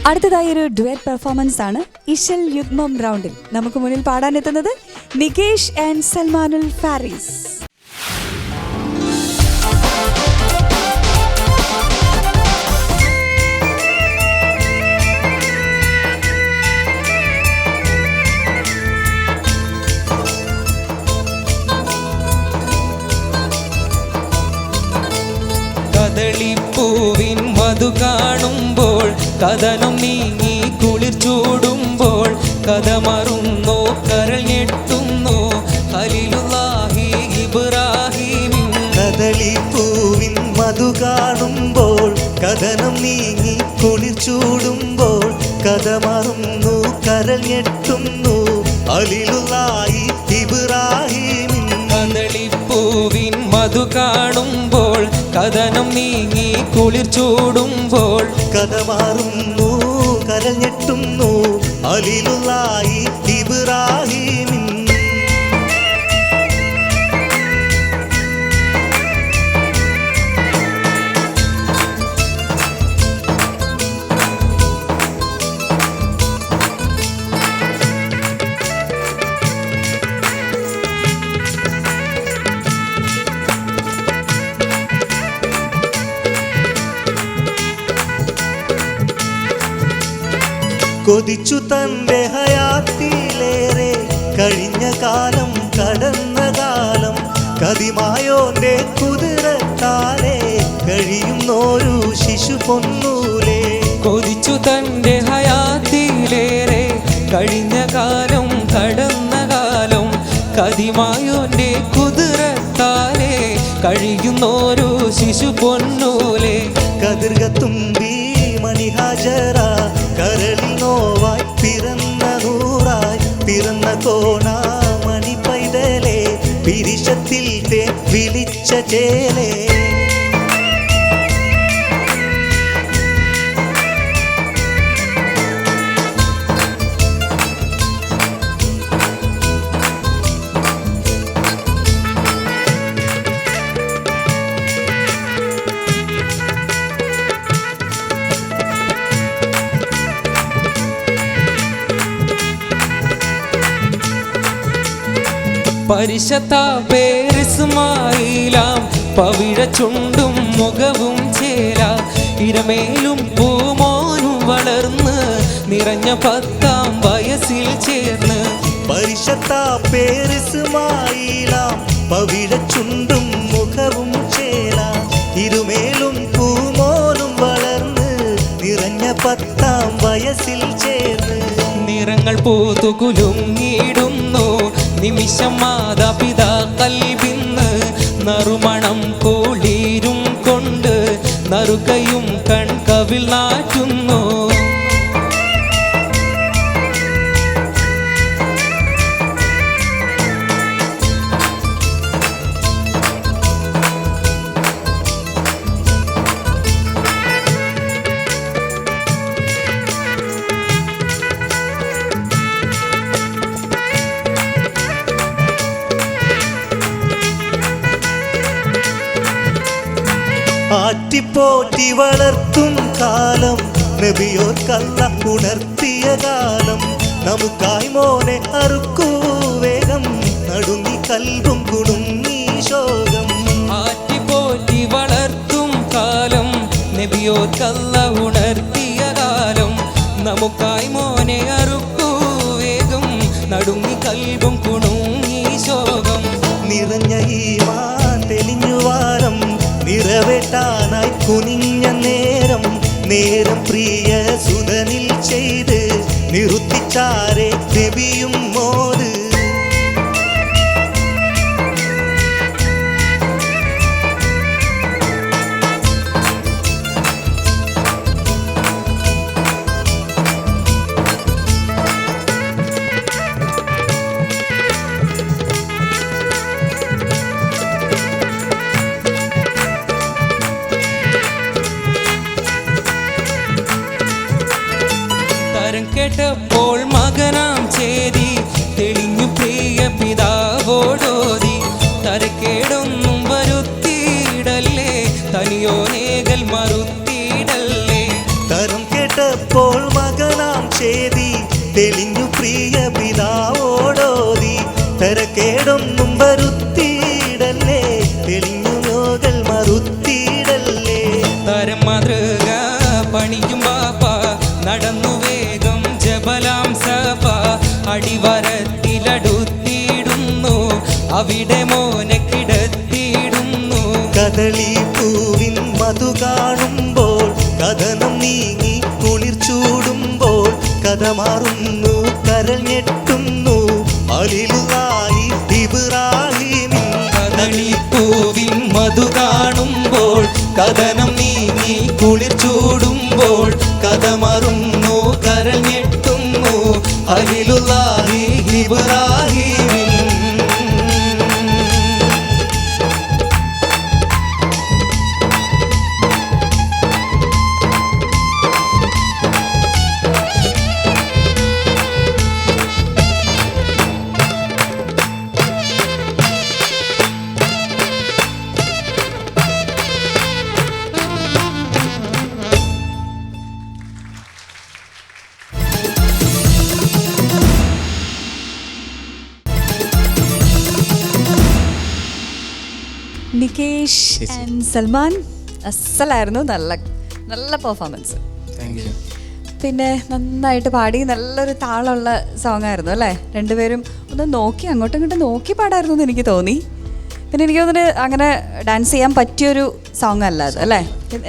അടുത്തതായി ഒരു duet performance ആണ് ഇശൽ യുഗ്മം റൗണ്ടിൽ. നമുക്ക് മുന്നിൽ പാടാനെത്തുന്നത് നികേഷ് ആൻഡ് സൽമാനുൽ ഫാരിസ്. കദളിപ്പൂവിൻ മധു കാണുമ്പോൾ കഥനം നീങ്ങി കുളിർ ചൂടുമ്പോൾ കഥ മറുന്നോ കരൾ ഞെട്ടുന്നോ ഖലീലുല്ലാഹി ഇബ്രാഹിമിൻ. കദളിപ്പൂവിൻ മധു കാണുമ്പോൾ കഥനം നീങ്ങി കുളിർ ചൂടുമ്പോൾ കഥ മറുന്നു കരൾ ഞെട്ടുന്നു ഖലീലുല്ലാഹി ഇബ്രാഹിമിൻ. കദളിപ്പൂവിൻ മധു കാണുമ്പോൾ കഥനം നീങ്ങി കുളിർ ചൂടുമ്പോൾ കഥ മാറുന്നു കരൾ ഞെട്ടുന്നു ഖലീലുല്ലാഹി ഇബ്രാഹിമിൻ. കൊതിച്ചു തന്റെ ഹയാത്തിലേറെ കഴിഞ്ഞ കാലം കടന്ന കാലം കതിമായോന്റെ കുതിരത്താലെ കഴിയുന്നോരു ശിശു പൊന്നൂലേ. കൊതിച്ചു തന്റെ ഹയാത്തിലേറെ കഴിഞ്ഞ കാലം കടന്ന കാലം കതിമായോന്റെ കുതിരത്താലെ കഴിയുന്നോരു ശിശു പൊന്നൂലെ. കതിർകത്തുമ്പി മണിഹാജറ കരളിൽ നോവായി പിറന്ന നൂറായി പിറന്ന കോണാ മണി പൈതലേ പിരിശത്തിൽ തേ വിളിച്ച ചേലേ. പരിശത്ത പേരിസ്മായിലാം പവിഴ ചുണ്ടും മുഖവും ചേല ഇരമേലും പൂമോനും വളർന്ന് നിറഞ്ഞ 10ാം വയസ്സിൽ ചേർന്ന്. പരിശത്ത പേരിസ്മായിലാം പവിഴ ചുണ്ടും മുഖവും ചേല ഇരുമേലും പൂമോനും വളർന്ന് നിറഞ്ഞ 10ാം വയസ്സിൽ ചേർന്ന്. നിറങ്ങൾ പൂത്തു കുലുങ്ങിടുന്നു നിമിഷം മാതാപിതാ കൽബിന്ന് നറുമണം കുളിരും കൊണ്ട് നറുകയും കൺകവിൽ നാറ്റുന്നു. ആറ്റിപ്പോറ്റി വളർത്തും കാലം നബിയോർക്കല്ല ഉണർത്തിയ കാലം നമുക്കായി മോനെ അറുക്കൂ വേഗം നടുങ്ങി കൽബും കുടുങ്ങി ശോകം. ആറ്റിപ്പോറ്റി വളർത്തും കാലം നബിയോർക്കല്ല ഉണർത്തിയ കാലം നമുക്കായി മോനെ അറുക്കൂ വേഗം നടുങ്ങി കൽബും കുടുങ്ങി ശോകം. നിറഞ്ഞ ഈമാൻ തെളിഞ്ഞു വാരം നിറവേറ്റാനായി കുനിഞ്ഞ നേരം നേരം പ്രിയ സുതനിൽ ചെയ്ത് നിറുത്തിച്ചാരെ നബിയും മോത്. കേട്ടപ്പോൾ മകനാം ചേരി തെളിഞ്ഞു പ്രിയ പിതാവോടോതി തരക്കേടൊന്നും വരുത്തിയിടല്ലേ തനിയോനേകൽ മറുത്തിയിടല്ലേ. തരം കേട്ട കേട്ടപ്പോൾ മകനാം ചേതി തെളിഞ്ഞു പ്രിയ പിതാവോടോതി തരക്കേടൊന്നും വരുത്തിയിടല്ലേ തെളിഞ്ഞു നോകൾ മറുത്തിയിടല്ലേ തരം മാതൃക പണിയും ബാപ്പ നടന്നു വേഗം ജബലാം സഭ അടിവരത്തിലടുത്തിടുന്നു അവിടെ മോനെ കിടത്തിയിടുന്നു കദളി പൂവിൻ മധു കാണുമ്പോൾ കഥനം നീങ്ങി കുളിർ ചൂടുമ്പോൾ കഥ മാറുന്നു കരൾ ഞെട്ടുന്നു അലിലുലായി ഇബ്രാഹിമിൻ കദളിപ്പൂവിൻ മധു കാണുമ്പോൾ കഥനം നീങ്ങി കുളിർ ചൂടുമ്പോൾ കഥ മറുന്നു കരൾ ഞെട്ടുന്നു അലിലുലാഹി ഇബ്രാഹിമിൻ നികേഷ് ആൻഡ് സൽമാൻ അസലായിരുന്നു. നല്ല നല്ല പെർഫോമൻസ്. പിന്നെ നന്നായിട്ട് പാടി നല്ലൊരു താളമുള്ള സോങ് ആയിരുന്നു അല്ലേ? രണ്ടുപേരും ഒന്ന് നോക്കി അങ്ങോട്ടും ഇങ്ങോട്ടും നോക്കി പാടായിരുന്നു എന്ന് എനിക്ക് തോന്നി. പിന്നെ എനിക്ക് തോന്നുന്നു അങ്ങനെ ഡാൻസ് ചെയ്യാൻ പറ്റിയൊരു സോങ് അല്ല അത് അല്ലേ?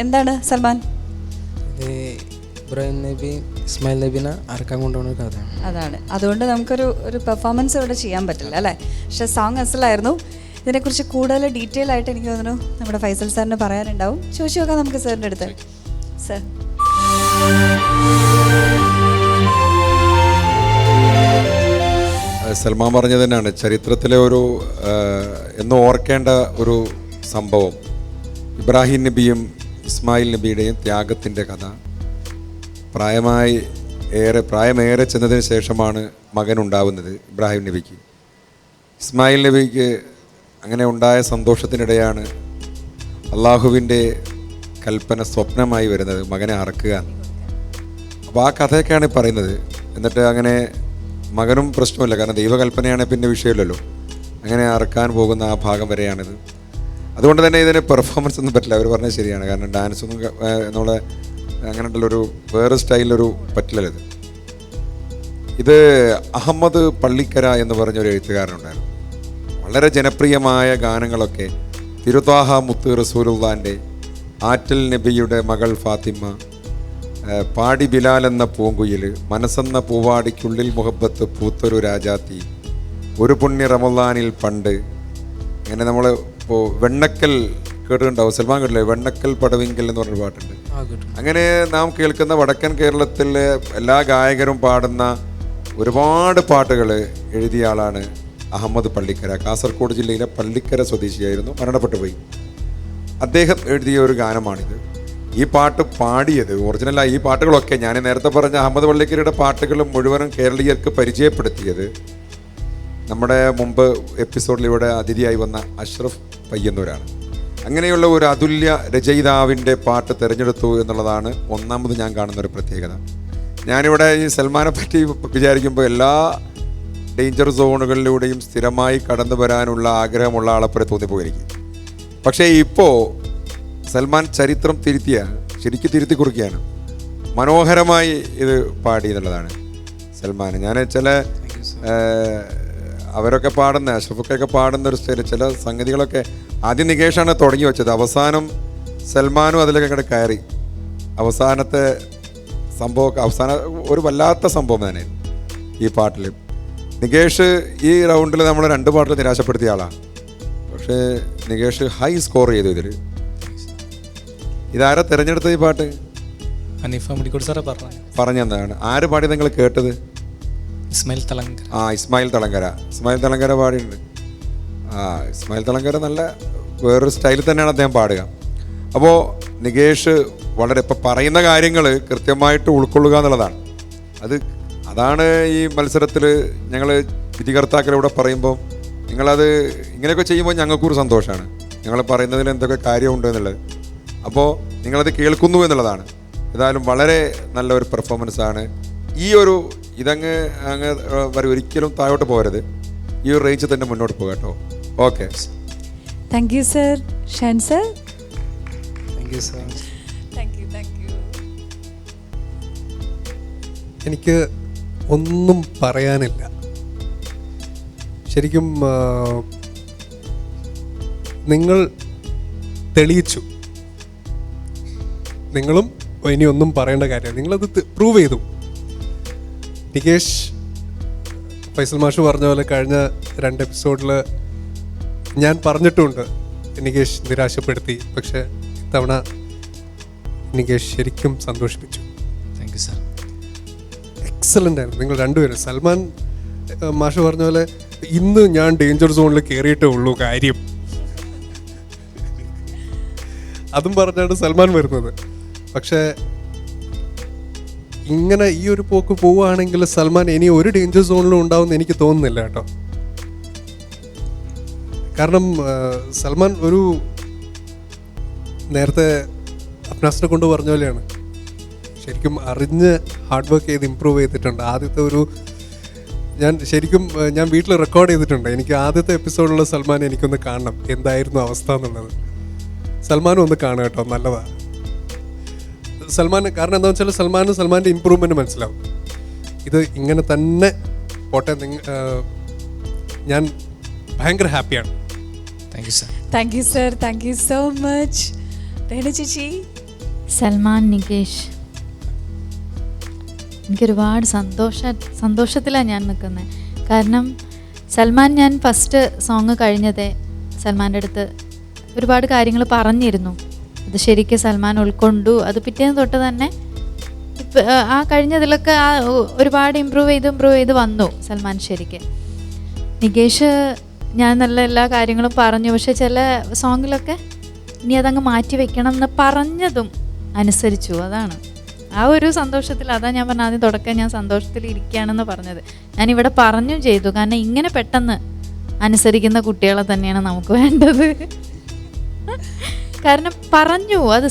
എന്താണ് സൽമാൻ? ഇബ്രാഹിം നബി ഇസ്മായിൽ നബിനെ അറക്കാൻ കൊണ്ടുപോകുന്ന ഒരു കഥയാണ്. അതാണ്, അതുകൊണ്ട് നമുക്കൊരു പെർഫോമൻസ് ഇവിടെ ചെയ്യാൻ പറ്റില്ല അല്ലേ? പക്ഷെ സോങ് അസലായിരുന്നു. ഇതിനെക്കുറിച്ച് കൂടുതൽ ഡീറ്റെയിൽ ആയിട്ട് എനിക്ക് തോന്നുന്നു നമ്മുടെ ഫൈസൽ സാറിന് പറയാനുണ്ടാവും. ചോദിച്ചു നോക്കാം നമുക്ക് സാറിൻ്റെ അടുത്ത്. സർ, സൽമാൻ പറഞ്ഞത് തന്നെയാണ് ചരിത്രത്തിലെ ഒരു എന്ന് ഓർക്കേണ്ട ഒരു സംഭവം. ഇബ്രാഹിം നബിയും ഇസ്മായിൽ നബിയുടെയും ത്യാഗത്തിൻ്റെ കഥ. പ്രായമേറെ ചെന്നതിന് ശേഷമാണ് മകൻ ഉണ്ടാവുന്നത് ഇബ്രാഹിം നബിക്ക്. ഇസ്മായിൽ നബിക്ക് അങ്ങനെ ഉണ്ടായ സന്തോഷത്തിനിടെയാണ് അള്ളാഹുവിൻ്റെ കൽപ്പന സ്വപ്നമായി വരുന്നത്, മകനെ അറക്കുക. അപ്പോൾ ആ കഥയൊക്കെയാണ് പറയുന്നത്. എന്നിട്ട് അങ്ങനെ മകനും പ്രശ്നമില്ല, കാരണം ദൈവകൽപ്പനയാണെങ്കിൽ പിന്നെ വിഷയമില്ലല്ലോ. അങ്ങനെ അറക്കാൻ പോകുന്ന ആ ഭാഗം വരെയാണിത്. അതുകൊണ്ട് തന്നെ ഇതിന് പെർഫോമൻസ് ഒന്നും പറ്റില്ല. അവർ പറഞ്ഞത് ശരിയാണ്, കാരണം ഡാൻസൊന്നും നമ്മളെ അങ്ങനെയുള്ളൊരു വേറെ സ്റ്റൈലൊരു പറ്റില്ലല്ലോ. ഇത് അഹമ്മദ് പള്ളിക്കര എന്ന് പറഞ്ഞൊരു എഴുത്തുകാരനുണ്ടായിരുന്നു. വളരെ ജനപ്രിയമായ ഗാനങ്ങളൊക്കെ തിരുത്വാഹ മുത്ത് റസൂലുള്ളാൻ്റെ, ആറ്റൽ നബിയുടെ മകൾ ഫാത്തിമ, പാടി ബിലാൽ എന്ന പൂങ്കുയിൽ, മനസ്സെന്ന പൂവാടിക്കുള്ളിൽ മുഹബത്ത് പൂത്തൊരു രാജാത്തി, ഒരു പുണ്യ റമളാനിൽ പണ്ട്, അങ്ങനെ നമ്മൾ ഇപ്പോൾ വെണ്ണക്കൽ കേട്ടിട്ടുണ്ടാവും. സൽമാൻ കേട്ടില്ലേ? വെണ്ണക്കൽ പടവിങ്കൽ എന്ന് പറഞ്ഞൊരു പാട്ടുണ്ട്. അങ്ങനെ നാം കേൾക്കുന്ന വടക്കൻ കേരളത്തിലെ എല്ലാ ഗായകരും പാടുന്ന ഒരുപാട് പാട്ടുകൾ എഴുതിയ ആളാണ് അഹമ്മദ് പള്ളിക്കര. കാസർഗോഡ് ജില്ലയിലെ പള്ളിക്കര സ്വദേശിയായിരുന്നു, മരണപ്പെട്ടു പോയി. അദ്ദേഹം എഴുതിയ ഒരു ഗാനമാണിത്. ഈ പാട്ട് പാടിയത് ഒറിജിനലായി ഈ പാട്ടുകളൊക്കെ ഞാൻ നേരത്തെ പറഞ്ഞ അഹമ്മദ് പള്ളിക്കരയുടെ പാട്ടുകൾ മുഴുവനും കേരളീയർക്ക് പരിചയപ്പെടുത്തിയത് നമ്മുടെ മുമ്പ് എപ്പിസോഡിൽ ഇവിടെ അതിഥിയായി വന്ന അഷ്റഫ് പയ്യന്നൂരാണ്. അങ്ങനെയുള്ള ഒരു അതുല്യ രചയിതാവിൻ്റെ പാട്ട് തിരഞ്ഞെടുത്തു എന്നുള്ളതാണ് ഒന്നാമത് ഞാൻ കാണുന്നൊരു പ്രത്യേകത. ഞാനിവിടെ ഈ സൽമാനെ പറ്റി വിചാരിക്കുമ്പോൾ എല്ലാ ഡേഞ്ചർ സോണുകളിലൂടെയും സ്ഥിരമായി കടന്നു വരാനുള്ള ആഗ്രഹമുള്ള ആളെപ്പോലെ തോന്നിപ്പോയി എനിക്ക്. പക്ഷേ ഇപ്പോൾ സൽമാൻ ചരിത്രം ശരിക്കും തിരുത്തി കുറിക്കുകയാണ്. മനോഹരമായി ഇത് പാടി എന്നുള്ളതാണ് സൽമാൻ. ഞാൻ ചില അവരൊക്കെ പാടുന്ന അഷ്റഫൊക്കെ പാടുന്ന ഒരു സ്റ്റൈൽ ചില സംഗതികളൊക്കെ ആദ്യം നികേഷാണ് തുടങ്ങി വെച്ചത്, അവസാനം സൽമാനും അതിലൊക്കെ അങ്ങോട്ട് കയറി. അവസാനത്തെ സംഭവമൊക്കെ ഒരു വല്ലാത്ത സംഭവം തന്നെ ഈ പാട്ടിൽ. നികേഷ് ഈ റൗണ്ടിൽ നമ്മൾ 2 പാട്ടിൽ നിരാശപ്പെടുത്തിയ ആളാണ്. പക്ഷേ നികേഷ് ഹൈ സ്കോർ ചെയ്തു ഇതിൽ. ഇതാരാ തിരഞ്ഞെടുത്തത് ഈ പാട്ട്? ഹനീഫ മുടിക്കോട് സാറേ പറഞ്ഞതാണ്. ആര് പാടി നിങ്ങൾ കേട്ടത്? ഇസ്മായിൽ തളങ്കര. ഇസ്മായിൽ തളങ്കര പാടിയിട്ടുണ്ട്. ഇസ്മായിൽ തളങ്കര നല്ല വേറൊരു സ്റ്റൈലിൽ തന്നെയാണ് അദ്ദേഹം പാടുക. അപ്പോൾ നികേഷ് വളരെ ഇപ്പം പറയുന്ന കാര്യങ്ങൾ കൃത്യമായിട്ട് ഉൾക്കൊള്ളുക എന്നുള്ളതാണ്. അതാണ് ഈ മത്സരത്തിൽ ഞങ്ങൾ വിധികർത്താക്കളിവിടെ പറയുമ്പോൾ നിങ്ങളത് ഇങ്ങനെയൊക്കെ ചെയ്യുമ്പോൾ ഞങ്ങൾക്കൊരു സന്തോഷമാണ്. ഞങ്ങൾ പറയുന്നതിൽ എന്തൊക്കെ കാര്യമുണ്ട് എന്നുള്ളത്. അപ്പോൾ നിങ്ങളത് കേൾക്കുന്നു എന്നുള്ളതാണ്. ഏതായാലും വളരെ നല്ലൊരു പെർഫോമൻസ് ആണ്. ഈ ഒരു ഇതങ്ങ് അങ്ങ് ഒരിക്കലും താഴോട്ട് പോകരുത്, ഈ ഒരു റേഞ്ച് തന്നെ മുന്നോട്ട് പോകുക കേട്ടോ. Okay, thank you sir. Shan sir. Thank you sir. Thank you, thank you. എനിക്ക് ഒന്നും പറയാനില്ല. ശരിക്കും നിങ്ങൾ തെളിയിച്ചു. നിങ്ങളും ഇനി ഒന്നും പറയേണ്ട കാര്യമില്ല, നിങ്ങളത് പ്രൂവ് ചെയ്തു. നികേഷ്, ഫൈസൽ മാഷ് പറഞ്ഞ പോലെ കഴിഞ്ഞ 2 എപ്പിസോഡിൽ ഞാൻ പറഞ്ഞിട്ടുമുണ്ട് നികേഷ് നിരാശപ്പെടുത്തി. പക്ഷെ ഇത്തവണ നികേഷ് ശരിക്കും സന്തോഷിപ്പിച്ചു. Thank you sir. എക്സലൻ്റ് ആയിരുന്നു നിങ്ങൾ രണ്ടുപേരും. സൽമാൻ മാഷ് പറഞ്ഞ പോലെ ഇന്ന് ഞാൻ ഡേഞ്ചർ സോണിൽ കയറിയിട്ടേ ഉള്ളൂ കാര്യം, അതും പറഞ്ഞാണ് സൽമാൻ വരുന്നത്. പക്ഷേ ഇങ്ങനെ ഈ ഒരു പോക്ക് പോവുകയാണെങ്കിൽ സൽമാൻ ഇനി ഒരു ഡേഞ്ചർ സോണിലും ഉണ്ടാവുമെന്ന് എനിക്ക് തോന്നുന്നില്ല കേട്ടോ. കാരണം സൽമാൻ ഒരു നേരത്തെ അപ്നാസിനെ കൊണ്ട് പറഞ്ഞ പോലെയാണ്, ശരിക്കും അറിഞ്ഞ് ഹാർഡ് വർക്ക് ചെയ്ത് ഇമ്പ്രൂവ് ചെയ്തിട്ടുണ്ട്. ആദ്യത്തെ ഒരു ഞാൻ വീട്ടിൽ റെക്കോർഡ് ചെയ്തിട്ടുണ്ട്. എനിക്ക് ആദ്യത്തെ എപ്പിസോഡിലുള്ള സൽമാൻ എനിക്കൊന്ന് കാണണം, എന്തായിരുന്നു അവസ്ഥ എന്നുള്ളത്. സൽമാനും ഒന്ന് കാണുക കേട്ടോ, നല്ലതാണ് സൽമാൻ. കാരണം എന്താണെന്ന് വെച്ചാൽ സൽമാൻ്റെ ഇമ്പ്രൂവ്മെൻറ്റ് മനസ്സിലാവും. ഇത് ഇങ്ങനെ തന്നെ പോട്ടെ. ഞാൻ ഭയങ്കര ഹാപ്പിയാണ്. Thank you sir. Thank you sir. Thank you so much. Renu ചേച്ചി. സൽമാൻ, നികേഷ്, എനിക്കൊരുപാട് സന്തോഷത്തിലാണ് ഞാൻ നിൽക്കുന്നത്. കാരണം സൽമാൻ, ഞാൻ ഫസ്റ്റ് സോങ് കഴിഞ്ഞതേ സൽമാൻ്റെ അടുത്ത് ഒരുപാട് കാര്യങ്ങൾ പറഞ്ഞിരുന്നു. അത് ശരിക്കും സൽമാൻ ഉൾക്കൊണ്ടു. അത് പിറ്റേന്ന് തൊട്ട് തന്നെ ആ കഴിഞ്ഞതിലൊക്കെ ഒരുപാട് ഇമ്പ്രൂവ് ചെയ്ത് വന്നു സൽമാൻ ശരിക്കും. നികേഷ്, ഞാൻ നല്ല എല്ലാ കാര്യങ്ങളും പറഞ്ഞു. പക്ഷെ ചില സോങ്ങിലൊക്കെ ഇനി അതങ്ങ് മാറ്റി വെക്കണം എന്ന് പറഞ്ഞതും അനുസരിച്ചു. അതാണ് ആ ഒരു സന്തോഷത്തിൽ. അതാ ഞാൻ പറഞ്ഞ ആദ്യം തുടക്കം ഞാൻ സന്തോഷത്തിൽ ഇരിക്കുകയാണെന്ന് പറഞ്ഞത്. ഞാനിവിടെ പറഞ്ഞും ചെയ്തു. കാരണം ഇങ്ങനെ പെട്ടെന്ന് അനുസരിക്കുന്ന കുട്ടികളെ തന്നെയാണ് നമുക്ക് വേണ്ടത്. കാരണം പറഞ്ഞു അത്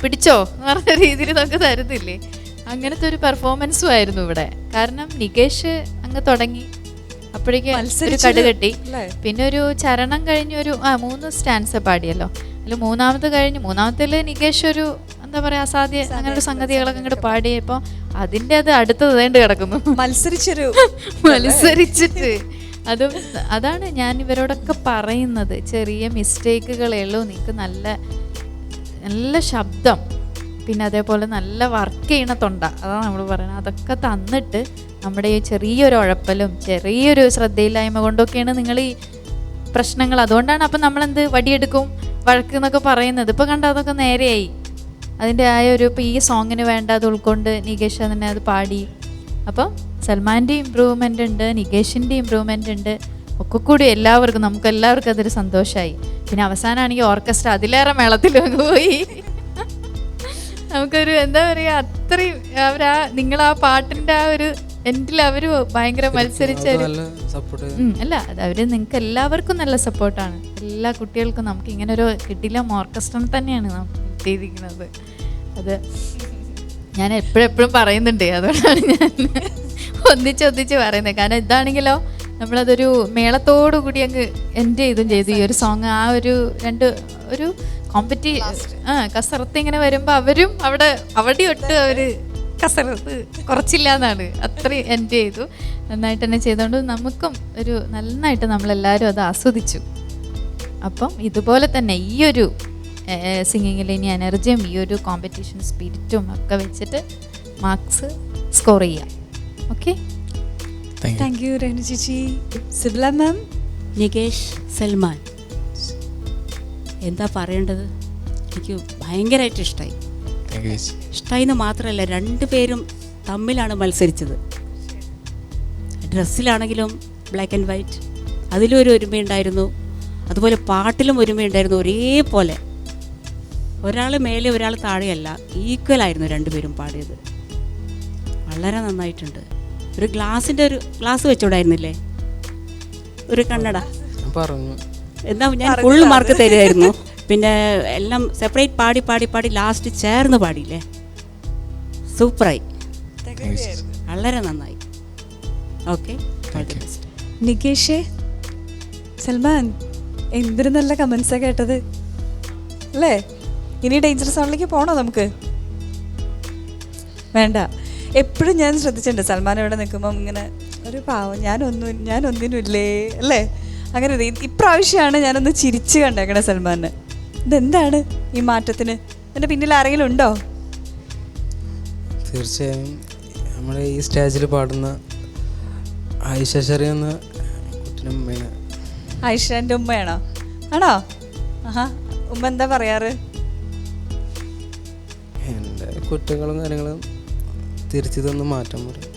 പിടിച്ചോ എന്ന് പറഞ്ഞ രീതിയിൽ നമുക്ക് തരുന്നില്ലേ, അങ്ങനത്തെ ഒരു പെർഫോമൻസും ആയിരുന്നു ഇവിടെ. കാരണം നികേഷ് അങ്ങ് തുടങ്ങി, അപ്പോഴേക്കും ഒരു കടുകെട്ടി. പിന്നെ ഒരു ചരണം കഴിഞ്ഞ് ഒരു 3 സ്റ്റാൻസ് പാടിയല്ലോ. അതിൽ മൂന്നാമത്തിൽ നികേഷ് ഒരു എന്താ പറയാ അസാധ്യ അങ്ങനെ ഒരു സംഗതികളൊക്കെ ഇങ്ങോട്ട് പാടിയപ്പോൾ അതിൻ്റെ അത് അടുത്തത് വേണ്ടി കിടക്കുന്നു. മത്സരിച്ചിട്ട് അതാണ് ഞാൻ ഇവരോടൊക്കെ പറയുന്നത്. ചെറിയ മിസ്റ്റേക്കുകളേ ഉള്ളൂ, നിങ്ങൾക്ക് നല്ല നല്ല ശബ്ദം, പിന്നെ അതേപോലെ നല്ല വർക്ക് ചെയ്യണ തൊണ്ട, അതാണ് നമ്മൾ പറയുന്നത്. അതൊക്കെ തന്നിട്ട് നമ്മുടെ ഈ ചെറിയൊരു ഉഴപ്പലും ചെറിയൊരു ശ്രദ്ധയില്ലായ്മ കൊണ്ടൊക്കെയാണ് നിങ്ങൾ ഈ പ്രശ്നങ്ങൾ. അതുകൊണ്ടാണ് അപ്പം നമ്മളെന്ത് വടിയെടുക്കും വഴക്ക് എന്നൊക്കെ പറയുന്നത്. ഇപ്പോൾ കണ്ട അതൊക്കെ നേരെയായി. അതിൻ്റെ ഇപ്പം ഈ സോങ്ങിന് വേണ്ട അത് ഉൾക്കൊണ്ട് നികേഷ് തന്നെ അത് പാടി. അപ്പം സൽമാൻ്റെ ഇമ്പ്രൂവ്മെൻ്റ് ഉണ്ട്, നികേഷിൻ്റെ ഇമ്പ്രൂവ്മെൻ്റ് ഉണ്ട്. ഒക്കെ കൂടി നമുക്കെല്ലാവർക്കും അതൊരു സന്തോഷമായി. പിന്നെ അവസാനമാണെങ്കിൽ ഓർക്കസ്ട്ര അതിലേറെ മേളത്തിൽ അങ്ങ് പോയി. നമുക്കൊരു എന്താ പറയുക, അത്രയും നിങ്ങൾ ആ പാട്ടിൻ്റെ ആ ഒരു എൻഡിൽ അവർ ഭയങ്കര മത്സരിച്ചൊരു അല്ല, അത് അവർ നിങ്ങൾക്ക് എല്ലാവർക്കും നല്ല സപ്പോർട്ടാണ്. എല്ലാ കുട്ടികൾക്കും നമുക്ക് ഇങ്ങനെ ഒരു കിട്ടില്ല ഓർക്കസ്ട്ര തന്നെയാണ് നമുക്ക് കിട്ടിയിരിക്കുന്നത്. അത് ഞാൻ എപ്പോഴും പറയുന്നുണ്ട്. അതുകൊണ്ടാണ് ഞാൻ ഒന്നിച്ച് പറയുന്നത്. കാരണം ഇതാണെങ്കിലോ നമ്മളതൊരു മേളത്തോടു കൂടി അങ്ങ് എൻജോയ് ചെയ്തു ഈ ഒരു സോങ്. ആ ഒരു ഒരു കസറത്ത് ഇങ്ങനെ വരുമ്പോൾ അവരും അവിടെ ഒട്ട് അവർ കസറത്ത് കുറച്ചില്ല എന്നാണ്. അത്രയും എൻജോയ് ചെയ്തു, നന്നായിട്ട് തന്നെ ചെയ്തുകൊണ്ട് നമുക്കും ഒരു നന്നായിട്ട് നമ്മളെല്ലാവരും അത് ആസ്വദിച്ചു. അപ്പം ഇതുപോലെ തന്നെ ഈ ഒരു സിംഗിങ്ങിൽ ഇനി എനർജിയും ഈ ഒരു കോമ്പറ്റീഷൻ സ്പിരിറ്റും ഒക്കെ വെച്ചിട്ട് മാർക്സ് സ്കോർ ചെയ്യാം. ഓക്കെ, താങ്ക് യു രേണു ചേച്ചി. സിബില മാം. നികേഷ്, സൽമാൻ, എന്താ പറയേണ്ടത്, എനിക്ക് ഭയങ്കരമായിട്ട് ഇഷ്ടമായി. ഇഷ്ടമായിന്ന് മാത്രമല്ല, 2 പേരും തമ്മിലാണ് മത്സരിച്ചത്. ഡ്രസ്സിലാണെങ്കിലും ബ്ലാക്ക് ആൻഡ് വൈറ്റ്, അതിലും ഒരു ഒരുമയുണ്ടായിരുന്നു. അതുപോലെ പാട്ടിലും ഒരുമയുണ്ടായിരുന്നു. ഒരേപോലെ, ഒരാൾ മേലെ ഒരാൾ താഴെയല്ല, ഈക്വലായിരുന്നു 2 പേരും പാടിയത്. വളരെ നന്നായിട്ടുണ്ട്. ഒരു ഗ്ലാസ് വെച്ചോടായിരുന്നില്ലേ, ഒരു കണ്ണട പറഞ്ഞു. എന്താ ഞാൻ ഫുൾ മാർക്ക് തരുമായിരുന്നു. പിന്നെ എല്ലാം സെപ്പറേറ്റ് പാടി ലാസ്റ്റ് ചേർന്ന് പാടിയില്ലേ, സൂപ്പറായി, you. വളരെ നന്നായി. Okay, all the best. നികേഷേ, സൽമാൻ എന്തൊരു നല്ല കമൻസാണ് കേട്ടത് അല്ലേ? ഇനി ഡേഞ്ചർ സോണിലേക്ക് പോകണോ നമുക്ക്? വേണ്ട. എപ്പോഴും ഞാൻ ശ്രദ്ധിച്ചിട്ടുണ്ട് സൽമാൻ ഇവിടെ നിൽക്കുമ്പം ഇങ്ങനെ ഒരു പാവം ഞാൻ ഒന്നിനുമില്ലേ അല്ലേ, അങ്ങനെ ഇപ്രാവശ്യമാണ് ഞാനൊന്ന് ചിരിച്ച് കണ്ടേക്കണേ സൽമാനെ. ഇതെന്താണ് ഈ മാറ്റത്തിന്? എൻ്റെ പിന്നിൽ ആരെങ്കിലും ഉണ്ടോ? തീർച്ചയായും നമ്മൾ ഈ സ്റ്റേജിൽ പാടുന്ന ആയിഷ ഷെറി എന്ന കുട്ടിയുടെ ഉമ്മയാണ്. ആയിഷൻ്റെ ഉമ്മയാണോ? ആണോ? ആഹാ, ഉമ്മ എന്താ പറയാറ്? എൻ്റെ കുറ്റങ്ങളും കാര്യങ്ങളും തിരിച്ചു തന്ന് മാറ്റം പറയും.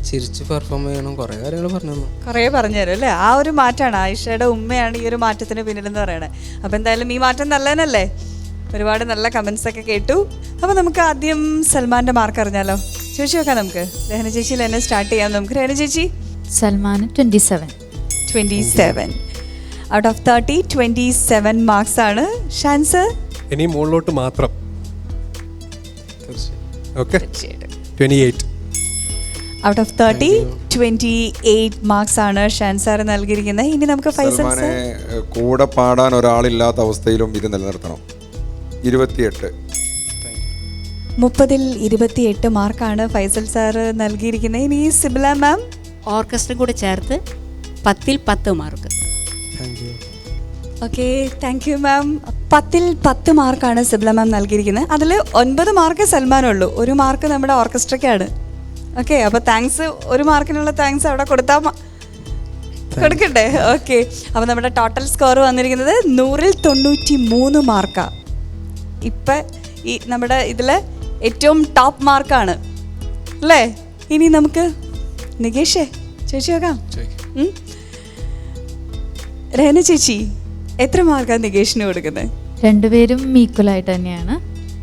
ചിരിച്ച് പെർഫോം ചെയ്യണം, കുറേ കാര്യങ്ങൾ പറഞ്ഞു തന്നു. കുറേ പറഞ്ഞു തരും അല്ലേ? ആ ഒരു മാറ്റമാണ്, ആയിഷയുടെ ഉമ്മയാണ് ഈ ഒരു മാറ്റത്തിന് പിന്നിലെന്ന് പറയണത്. അപ്പോൾ എന്തായാലും ഈ മാറ്റം നല്ലതന്നല്ലേ? ഒരുപാട് നല്ല കമൻസ് ഒക്കെ കേട്ടു. അപ്പോൾ നമുക്ക് ആദ്യം സൽമാൻ്റെ മാർക്ക് അറിഞ്ഞാലോ? ചോദിച്ചു നോക്കാം നമുക്ക്. രഹന ചേച്ചിയിൽ തന്നെ സ്റ്റാർട്ട് ചെയ്യാം നമുക്ക്. രഹന ചേച്ചി. സൽമാന് 27. ഔട്ട് ഓഫ് 30 27 മാർക്സ് ആണ്. ഷാൻസ് ഇനി മുകളിലോട്ട് മാത്രം. തീർച്ചയായും. ഓക്കെ, തീർച്ചയായിട്ടും 28. ഔട്ട് ഓഫ് 30 28 മാർക്സ് ആണ് ഷാൻസാർ നൽകിയിരിക്കുന്നത്. ഇനി നമുക്ക് ഫൈസൽ സൽമാനെ കൂടെ പാടാൻ ഒരാളില്ലാത്ത അവസ്ഥയിലും ഇത് നിലനിർത്തണം. 28. 30ൽ 28 മാർക്കാണ് ഫൈസൽ സാർ നൽകിയിരിക്കുന്നത്. ഇനി സിബില മാം. ഓർക്കസ്ട്ര കൂടെ ചേർത്ത് 10ൽ 10 mark. Thank you. Okay, thank you ma'am. 10ൽ 10 മാർക്കാണ് സിബില മാം നൽകിയിരിക്കുന്നത്. അതിൽ 9 മാർക്ക് സൽമാനുള്ളൂ, 1 മാർക്ക് നമ്മുടെ ഓർക്കസ്ട്രയ്ക്കാണ്. ഓക്കെ, അപ്പോൾ താങ്ക്സ്, 1 മാർക്കിനുള്ള താങ്ക്സ് അവിടെ കൊടുക്കണ്ടേ? ഓക്കെ, അപ്പോൾ നമ്മുടെ ടോട്ടൽ സ്കോർ വന്നിരിക്കുന്നത് 100ൽ 93 മാർക്കാണ്. ഇപ്പം ഈ നമ്മുടെ ഇതിൽ ഏറ്റവും ടോപ്പ് മാർക്കാണ് അല്ലേ? ഇനി നമുക്ക് നികേഷേ ചേച്ചി നോക്കാം. രഹന ചേച്ചി, എത്ര മാർക്കാണ് നികേഷിന് കൊടുക്കുന്നത്? രണ്ടുപേരും ഈക്വലായിട്ട് തന്നെയാണ്.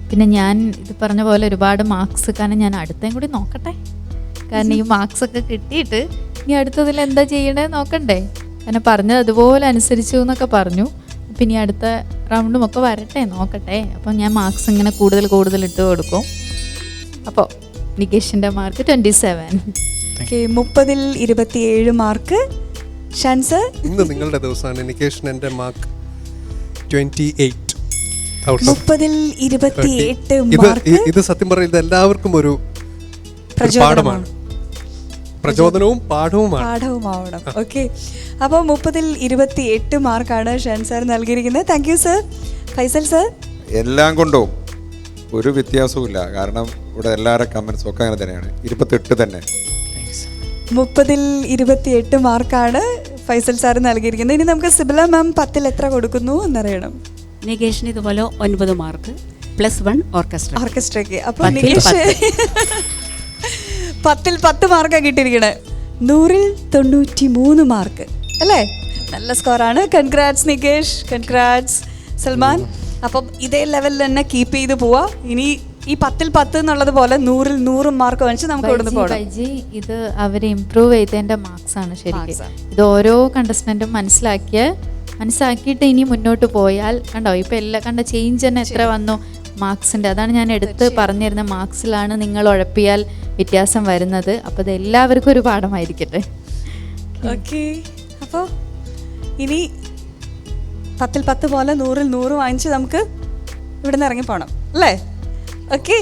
പിന്നെ ഞാൻ ഇത് പറഞ്ഞ പോലെ ഒരുപാട് മാർക്സ്, കാരണം ഞാൻ അടുത്തേം കൂടി നോക്കട്ടെ. കാരണം ഈ മാർക്സ് ഒക്കെ കിട്ടിയിട്ട് ഇനി അടുത്തതിൽ എന്താ ചെയ്യണേ നോക്കണ്ടേ. കാരണം പറഞ്ഞത് അതുപോലെ അനുസരിച്ചു എന്നൊക്കെ പറഞ്ഞു. പിന്നെ അടുത്ത റൗണ്ടും ഒക്കെ വരട്ടെ, നോക്കട്ടെ. അപ്പം ഞാൻ മാർക്സ് ഇങ്ങനെ കൂടുതൽ ഇട്ട് കൊടുക്കും. അപ്പോൾ നികേഷിൻ്റെ മാർക്ക് 27. ഓക്കെ, 30ൽ 27 മാർക്ക്. ഷാൻസ്, ഇന്ന് നിങ്ങളുടെ ദിവസമാണ്. നികേഷിന് എൻ്റെ മാർക്ക് 28. 30ൽ 28 മാർക്ക്. ഇത് സത്യം പറഞ്ഞാൽ ഇത് എല്ലാവർക്കും ഒരു പാഠമാണ്, പ്രചോദനവും പാഠവുമാവണം. ഓക്കെ, അപ്പോൾ 30ൽ 28 മാർക്കാണ് ഷാൻസാർ നൽകിയിരിക്കുന്നത്. Thank you sir. Faisal sir. എല്ലാം കൊണ്ടും ഒരു വ്യത്യാസവും ഇല്ല, കാരണം ഇവിടെ എല്ലാവരുടെ കമൻസും ഒക്കെ അങ്ങനെ തന്നെയാണ്. 28 തന്നെ. 30ൽ 28 മാർക്കാണ് ഫൈസൽ സാർ നൽകിയിരിക്കുന്നത്. ഇനി നമുക്ക് സിബില മാം 10ൽ എത്ര കൊടുക്കുന്നു എന്നറിയണം. നികേഷിന് ഇതുപോലെ 9 മാർക്ക് +1 ഓർക്കസ്ട്രയ്ക്ക്. അപ്പോൾ നികേഷ് 10ൽ 10 മാർക്കാണ് കിട്ടിയിരിക്കണേ. 100ൽ 93 മാർക്ക് അല്ലേ? നല്ല സ്കോറാണ്. Congrats Nikesh, congrats Salman. അപ്പം ഇതേ ലെവലിൽ തന്നെ കീപ്പ് ചെയ്ത് പോവാ. ഇനി ഈ 10ൽ 10 എന്നുള്ളത് പോലെ 100ൽ 100 മാർക്ക് വാങ്ങിച്ച് നമുക്ക് ഇവിടുന്ന് പോകണം. ഇത് അവർ ഇമ്പ്രൂവ് ചെയ്തതിൻ്റെ മാർക്സ് ആണ് ശരിക്കും. ഇത് ഓരോ കണ്ടസ്റ്റൻറ്റും മനസ്സിലാക്കിയിട്ട് ഇനി മുന്നോട്ട് പോയാൽ കണ്ടോ, ഇപ്പം എല്ലാം കണ്ട ചേഞ്ച് തന്നെ എത്ര വന്നു മാർക്സിൻ്റെ. അതാണ് ഞാൻ എടുത്ത് പറഞ്ഞിരുന്ന, മാർക്സിലാണ് നിങ്ങൾ ഉഴപ്പിയാൽ വ്യത്യാസം വരുന്നത്. അപ്പോൾ ഇത് എല്ലാവർക്കും ഒരു പാഠമായിരിക്കട്ടെ. ഓക്കെ, അപ്പോൾ ഇനി 10ൽ 10 പോലെ 100ൽ 100 വാങ്ങിച്ച് നമുക്ക് ഇവിടുന്ന് ഇറങ്ങിപ്പോണം അല്ലേ? ഓക്കെ,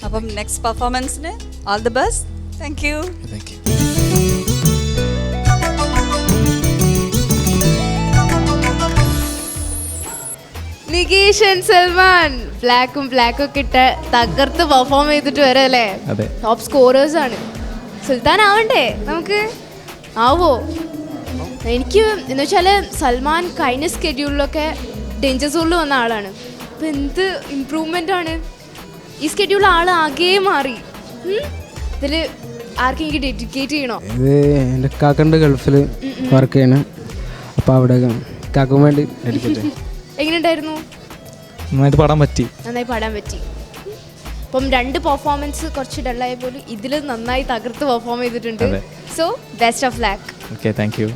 അപ്പം നെക്സ്റ്റ് പെർഫോമൻസിന് all the best. Thank you. Thank you. Nikesh and Salman ബ്ലാക്കും ഒക്കെ ഇട്ട് തകർത്ത് പെർഫോം ചെയ്തിട്ട് വരല്ലേ? ടോപ്പ് സ്കോറേഴ്സ് ആണ്. സുൽത്താൻ ആവണ്ടേ നമുക്ക്? ആവോ? എനിക്ക് എന്ന് വെച്ചാൽ സൽമാൻ കഴിഞ്ഞ സ്കെഡ്യൂളിലൊക്കെ ഡേഞ്ചർ സോണിൽ വന്ന ആളാണ്. അപ്പം എന്ത് ഇമ്പ്രൂവ്മെൻ്റ് ആണ് ഈ സ്കെഡ്യൂൾ. ആൾ ആകെ മാറി. ഇതിൽ ആർക്കെങ്കിലും ഡെഡിക്കേറ്റ് ചെയ്യണോ? ഇത് എൻ്റെ കാക്കൻ്റെ ഗൾഫിൽ വർക്ക് ചെയ്യണം. അപ്പോൾ അവിടെ കാക്കും വേണ്ടി ഡെഡിക്കേറ്റ്. എങ്ങനെയുണ്ടായിരുന്നു? നന്നായി പാടാൻ പറ്റി. അപ്പം 2 പെർഫോമൻസ് കുറച്ച് ഡള്ളായ പോലും ഇതിൽ നന്നായി തകർത്ത് പെർഫോം ചെയ്തിട്ടുണ്ട്. So best of luck. Okay, thank U.